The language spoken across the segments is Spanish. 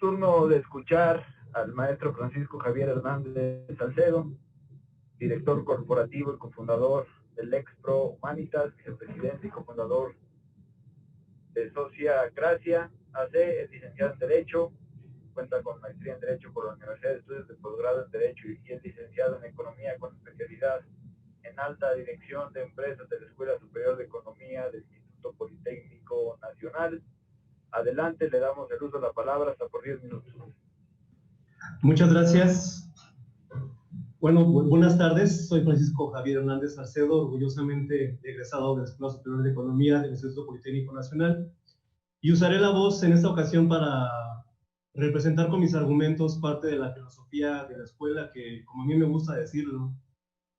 turno de escuchar al maestro Francisco Javier Hernández Salcedo, director corporativo y cofundador del Expro Humanitas, vicepresidente y cofundador de Sociacracia AC, es licenciado en Derecho, cuenta con maestría en Derecho por la Universidad de Estudios de Posgrado en Derecho y es licenciado en Economía con especialidad en Alta Dirección de Empresas de la Escuela Superior de Economía del Instituto Politécnico Nacional. Adelante, le damos el uso de la palabra hasta por 10 minutos. Muchas gracias. Bueno, buenas tardes. Soy Francisco Javier Hernández Salcedo, orgullosamente egresado de la Escuela Superior de Economía del Instituto Politécnico Nacional, y usaré la voz en esta ocasión para representar con mis argumentos parte de la filosofía de la escuela que, como a mí me gusta decirlo,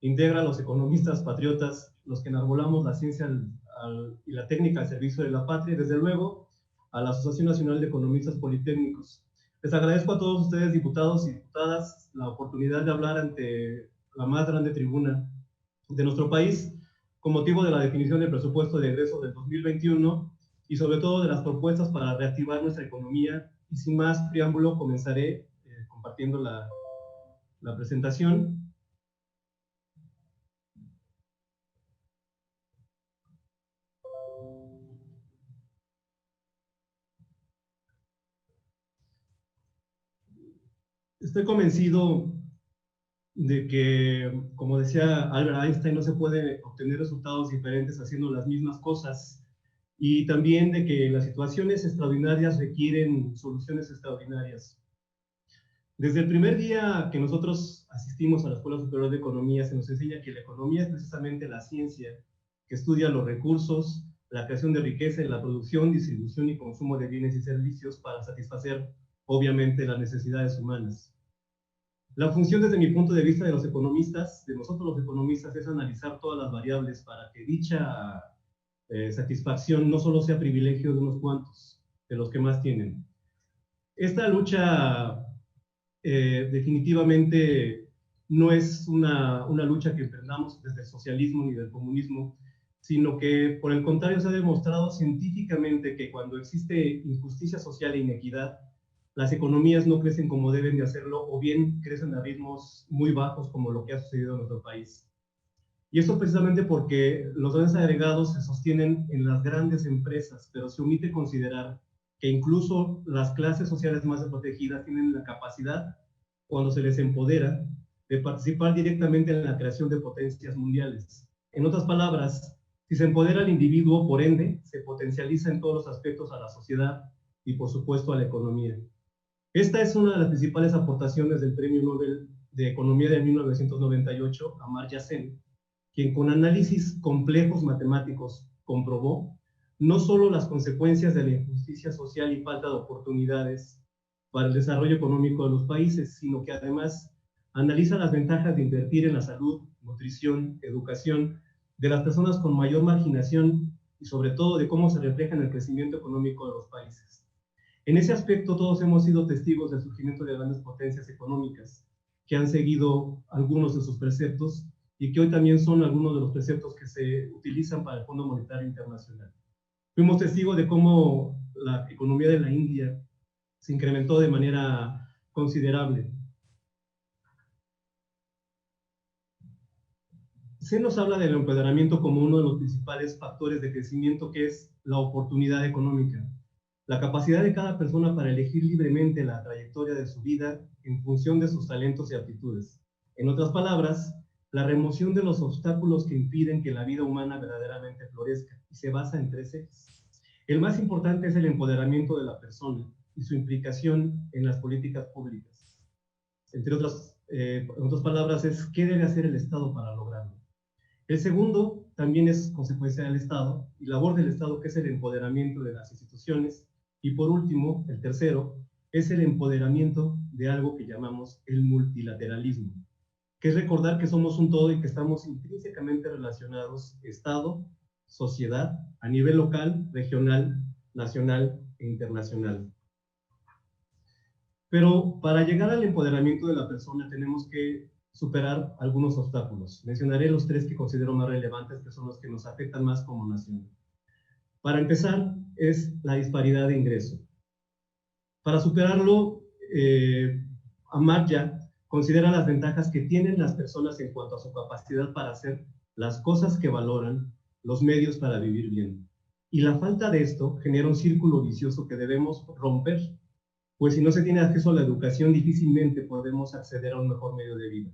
integra a los economistas patriotas, los que enarbolamos la ciencia y la técnica al servicio de la patria, y desde luego a la Asociación Nacional de Economistas Politécnicos. Les agradezco a todos ustedes, diputados y diputadas, la oportunidad de hablar ante la más grande tribuna de nuestro país con motivo de la definición del presupuesto de egreso del 2021 y sobre todo de las propuestas para reactivar nuestra economía. Y sin más preámbulo, comenzaré compartiendo la presentación. Estoy convencido de que, como decía Albert Einstein, no se puede obtener resultados diferentes haciendo las mismas cosas, y también de que las situaciones extraordinarias requieren soluciones extraordinarias. Desde el primer día que nosotros asistimos a la Escuela Superior de Economía, se nos enseña que la economía es precisamente la ciencia que estudia los recursos, la creación de riqueza y la producción, distribución y consumo de bienes y servicios para satisfacer, obviamente, las necesidades humanas. La función, desde mi punto de vista, de los economistas, de nosotros los economistas, es analizar todas las variables para que dicha satisfacción no solo sea privilegio de unos cuantos, de los que más tienen. Esta lucha definitivamente no es una lucha que emprendamos desde el socialismo ni del comunismo, sino que, por el contrario, se ha demostrado científicamente que cuando existe injusticia social e inequidad, las economías no crecen como deben de hacerlo, o bien crecen a ritmos muy bajos, como lo que ha sucedido en nuestro país. Y esto precisamente porque los grandes agregados se sostienen en las grandes empresas, pero se omite considerar que incluso las clases sociales más desprotegidas tienen la capacidad, cuando se les empodera, de participar directamente en la creación de potencias mundiales. En otras palabras, si se empodera al individuo, por ende, se potencializa en todos los aspectos a la sociedad y, por supuesto, a la economía. Esta es una de las principales aportaciones del Premio Nobel de Economía de 1998, Amartya Sen, quien con análisis complejos matemáticos comprobó no solo las consecuencias de la injusticia social y falta de oportunidades para el desarrollo económico de los países, sino que además analiza las ventajas de invertir en la salud, nutrición, educación de las personas con mayor marginación y sobre todo de cómo se refleja en el crecimiento económico de los países. En ese aspecto todos hemos sido testigos del surgimiento de grandes potencias económicas que han seguido algunos de sus preceptos y que hoy también son algunos de los preceptos que se utilizan para el Fondo Monetario Internacional. Fuimos testigos de cómo la economía de la India se incrementó de manera considerable. Se nos habla del empoderamiento como uno de los principales factores de crecimiento, que es la oportunidad económica, la capacidad de cada persona para elegir libremente la trayectoria de su vida en función de sus talentos y aptitudes. En otras palabras, la remoción de los obstáculos que impiden que la vida humana verdaderamente florezca, y se basa en 3 ejes. El más importante es el empoderamiento de la persona y su implicación en las políticas públicas. En otras palabras, es qué debe hacer el Estado para lograrlo. El segundo también es consecuencia del Estado y labor del Estado, que es el empoderamiento de las instituciones. Y por último, el tercero, es el empoderamiento de algo que llamamos el multilateralismo, que es recordar que somos un todo y que estamos intrínsecamente relacionados, Estado, sociedad, a nivel local, regional, nacional e internacional. Pero para llegar al empoderamiento de la persona tenemos que superar algunos obstáculos. Mencionaré los 3 que considero más relevantes, que son los que nos afectan más como nación. Para empezar, es la disparidad de ingreso. Para superarlo, Amartya considera las ventajas que tienen las personas en cuanto a su capacidad para hacer las cosas que valoran, los medios para vivir bien. Y la falta de esto genera un círculo vicioso que debemos romper, pues si no se tiene acceso a la educación, difícilmente podemos acceder a un mejor medio de vida.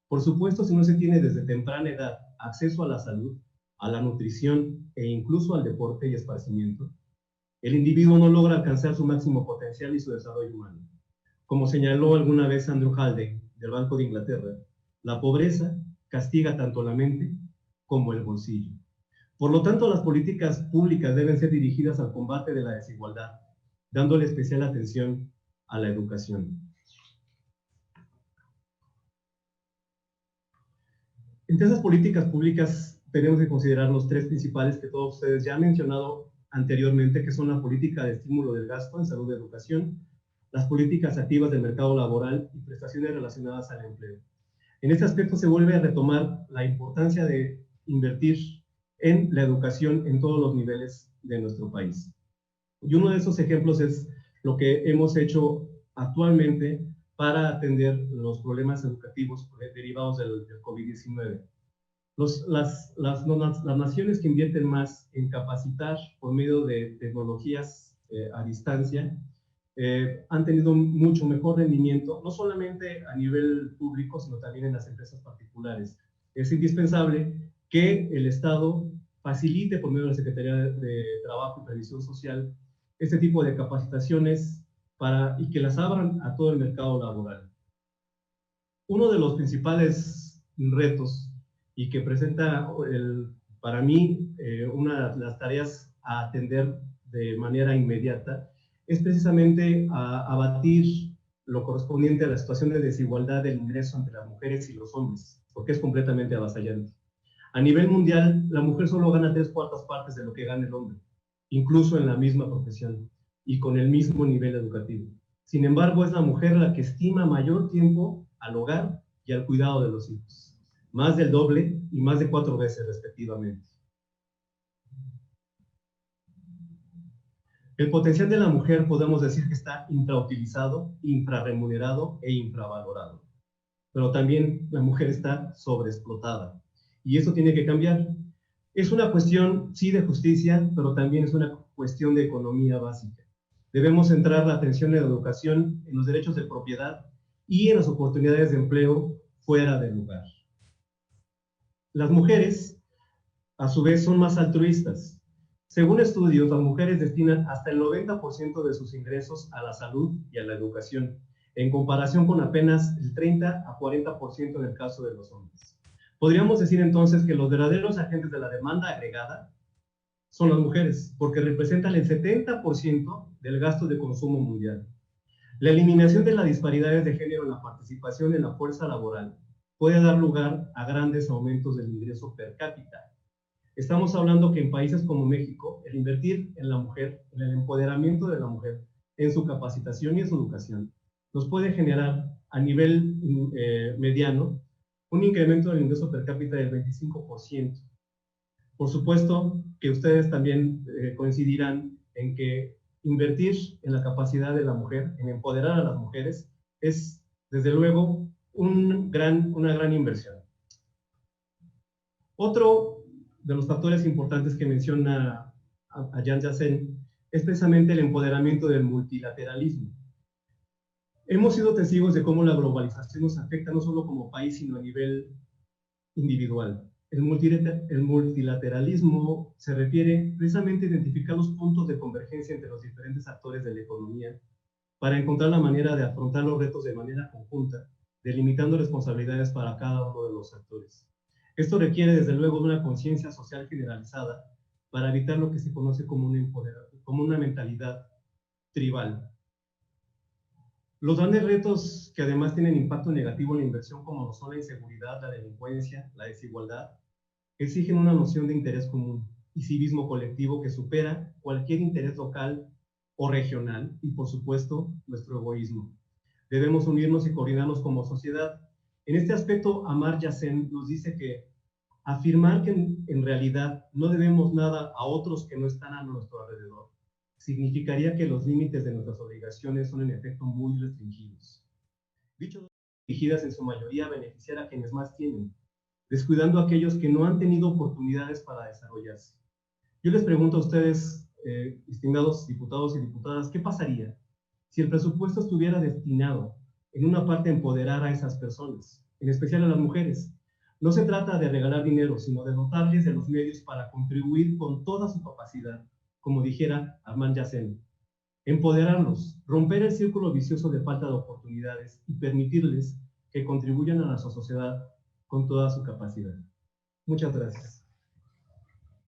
Por supuesto, si no se tiene desde temprana edad acceso a la salud, a la nutrición e incluso al deporte y esparcimiento, el individuo no logra alcanzar su máximo potencial y su desarrollo humano. Como señaló alguna vez Andrew Haldane, del Banco de Inglaterra, la pobreza castiga tanto la mente como el bolsillo. Por lo tanto, las políticas públicas deben ser dirigidas al combate de la desigualdad, dándole especial atención a la educación. Entre esas políticas públicas tenemos que considerar los tres principales que todos ustedes ya han mencionado anteriormente, que son la política de estímulo del gasto en salud y educación, las políticas activas del mercado laboral y prestaciones relacionadas al empleo. En este aspecto se vuelve a retomar la importancia de invertir en la educación en todos los niveles de nuestro país. Y uno de esos ejemplos es lo que hemos hecho actualmente para atender los problemas educativos derivados del COVID-19. Las naciones que invierten más en capacitar por medio de tecnologías a distancia han tenido mucho mejor rendimiento, no solamente a nivel público, sino también en las empresas particulares. Es indispensable que el Estado facilite por medio de la Secretaría de Trabajo y Previsión Social este tipo de capacitaciones y que las abran a todo el mercado laboral. Uno de los principales retos y que presenta para mí una de las tareas a atender de manera inmediata es precisamente abatir lo correspondiente a la situación de desigualdad del ingreso entre las mujeres y los hombres, porque es completamente avasallante. A nivel mundial, la mujer solo gana 3/4 partes de lo que gana el hombre, incluso en la misma profesión y con el mismo nivel educativo. Sin embargo, es la mujer la que estima mayor tiempo al hogar y al cuidado de los hijos, más del doble y más de 4 veces respectivamente. El potencial de la mujer podemos decir que está infrautilizado, infrarremunerado e infravalorado. Pero también la mujer está sobreexplotada. Y eso tiene que cambiar. Es una cuestión, sí, de justicia, pero también es una cuestión de economía básica. Debemos centrar la atención en la educación, en los derechos de propiedad y en las oportunidades de empleo fuera del lugar. Las mujeres, a su vez, son más altruistas. Según estudios, las mujeres destinan hasta el 90% de sus ingresos a la salud y a la educación, en comparación con apenas el 30 a 40% en el caso de los hombres. Podríamos decir entonces que los verdaderos agentes de la demanda agregada son las mujeres, porque representan el 70% del gasto de consumo mundial. La eliminación de las disparidades de género en la participación en la fuerza laboral puede dar lugar a grandes aumentos del ingreso per cápita. Estamos hablando que en países como México, el invertir en la mujer, en el empoderamiento de la mujer, en su capacitación y en su educación, nos puede generar a nivel mediano un incremento del ingreso per cápita del 25%. Por supuesto que ustedes también coincidirán en que invertir en la capacidad de la mujer, en empoderar a las mujeres, es desde luego una gran inversión. Otro de los factores importantes que menciona Amartya Sen es precisamente el empoderamiento del multilateralismo. Hemos sido testigos de cómo la globalización nos afecta no solo como país, sino a nivel individual. El multilateralismo se refiere precisamente a identificar los puntos de convergencia entre los diferentes actores de la economía para encontrar la manera de afrontar los retos de manera conjunta, delimitando responsabilidades para cada uno de los actores. Esto requiere, desde luego, de una conciencia social generalizada para evitar lo que se conoce como una mentalidad tribal. Los grandes retos que además tienen impacto negativo en la inversión, como lo son la inseguridad, la delincuencia, la desigualdad, exigen una noción de interés común y civismo colectivo que supera cualquier interés local o regional y, por supuesto, nuestro egoísmo. Debemos unirnos y coordinarnos como sociedad. En este aspecto, Amartya Sen nos dice que afirmar que en realidad no debemos nada a otros que no están a nuestro alrededor significaría que los límites de nuestras obligaciones son en efecto muy restringidos. Dicho dirigidas en su mayoría a beneficiar a quienes más tienen, descuidando a aquellos que no han tenido oportunidades para desarrollarse. Yo les pregunto a ustedes, distinguidos diputados y diputadas, ¿qué pasaría si el presupuesto estuviera destinado en una parte a empoderar a esas personas, en especial a las mujeres? No se trata de regalar dinero, sino de dotarles de los medios para contribuir con toda su capacidad, como dijera Amartya Sen. Empoderarlos, romper el círculo vicioso de falta de oportunidades y permitirles que contribuyan a nuestra sociedad con toda su capacidad. Muchas gracias.